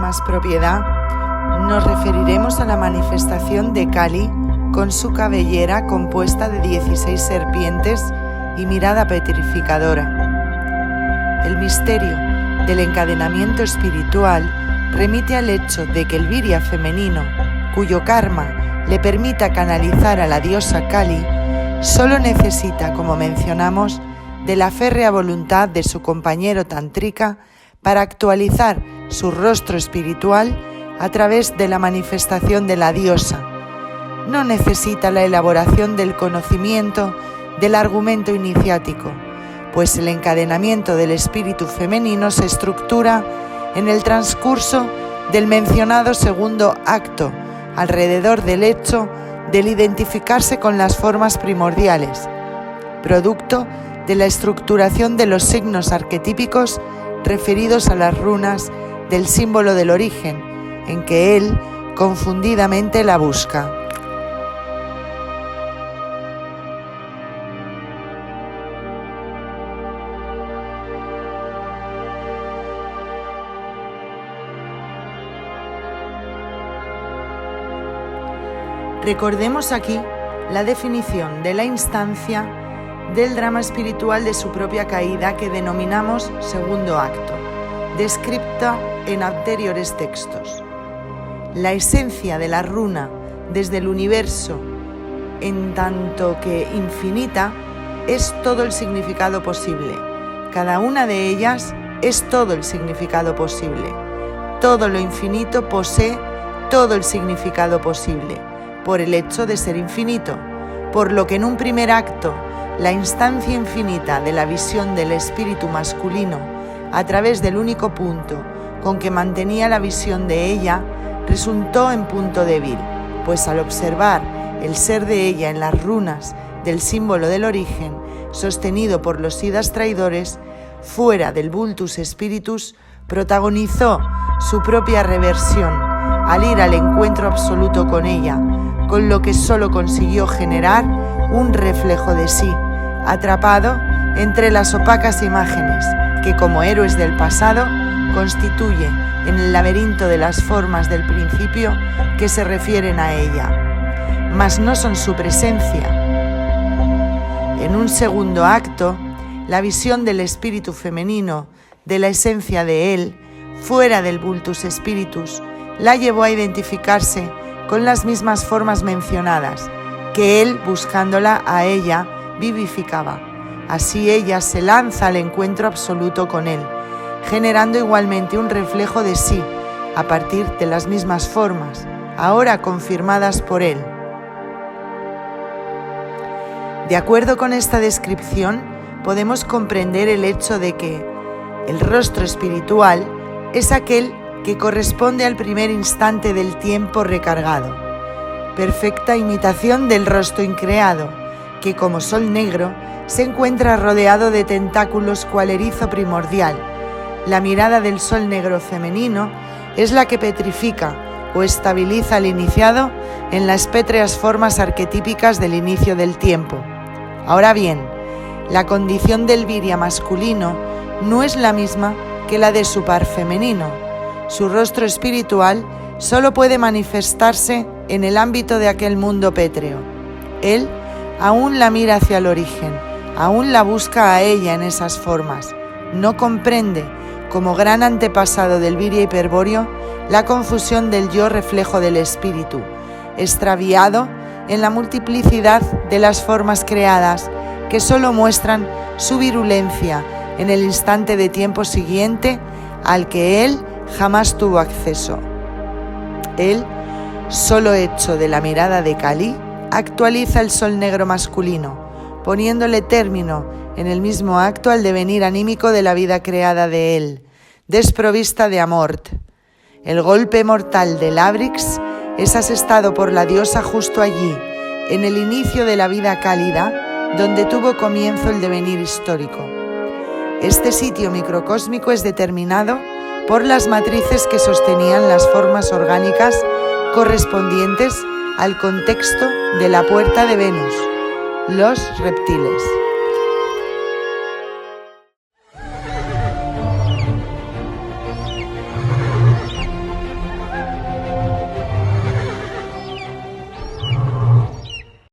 más propiedad, nos referiremos a la manifestación de Kali con su cabellera compuesta de 16 serpientes y mirada petrificadora. El misterio del encadenamiento espiritual remite al hecho de que el Virya femenino, cuyo karma le permita canalizar a la diosa Kali, solo necesita, como mencionamos, de la férrea voluntad de su compañero tántrica para actualizar su rostro espiritual a través de la manifestación de la diosa. No necesita la elaboración del conocimiento del argumento iniciático, pues el encadenamiento del espíritu femenino se estructura en el transcurso del mencionado segundo acto, alrededor del hecho del identificarse con las formas primordiales, producto de la estructuración de los signos arquetípicos referidos a las runas del símbolo del origen, en que él confundidamente la busca. Recordemos aquí la definición de la instancia del drama espiritual de su propia caída que denominamos segundo acto, descripta en anteriores textos. La esencia de la runa desde el universo, en tanto que infinita, es todo el significado posible. Cada una de ellas es todo el significado posible. Todo lo infinito posee todo el significado posible, por el hecho de ser infinito, por lo que en un primer acto, la instancia infinita de la visión del espíritu masculino a través del único punto con que mantenía la visión de ella, resultó en punto débil, pues al observar el ser de ella en las runas del símbolo del origen, sostenido por los siddhas traidores, fuera del Vultus Spiritus, protagonizó su propia reversión al ir al encuentro absoluto con ella, con lo que solo consiguió generar un reflejo de sí, atrapado entre las opacas imágenes que, como héroes del pasado, constituye en el laberinto de las formas del principio que se refieren a ella, mas no son su presencia. En un segundo acto, la visión del espíritu femenino, de la esencia de él, fuera del Vultus Spiritus, la llevó a identificarse con las mismas formas mencionadas, que él, buscándola a ella, vivificaba. Así ella se lanza al encuentro absoluto con él, generando igualmente un reflejo de sí, a partir de las mismas formas, ahora confirmadas por él. De acuerdo con esta descripción, podemos comprender el hecho de que el rostro espiritual es aquel que corresponde al primer instante del tiempo recargado, perfecta imitación del rostro increado, que como sol negro se encuentra rodeado de tentáculos cual erizo primordial. La mirada del sol negro femenino es la que petrifica o estabiliza al iniciado en las pétreas formas arquetípicas del inicio del tiempo. Ahora bien, la condición del Virya masculino no es la misma que la de su par femenino. Su rostro espiritual solo puede manifestarse en el ámbito de aquel mundo pétreo. Él aún la mira hacia el origen, aún la busca a ella en esas formas. No comprende, como gran antepasado del Virya hiperbóreo, la confusión del yo reflejo del espíritu, extraviado en la multiplicidad de las formas creadas que solo muestran su virulencia en el instante de tiempo siguiente al que él jamás tuvo acceso. Él, solo hecho de la mirada de Kali, actualiza el sol negro masculino, poniéndole término en el mismo acto al devenir anímico de la vida creada de él, desprovista de amort. El golpe mortal del Abrix es asestado por la diosa justo allí, en el inicio de la vida cálida, donde tuvo comienzo el devenir histórico. Este sitio microcósmico es determinado por las matrices que sostenían las formas orgánicas correspondientes al contexto de la puerta de Venus, los reptiles.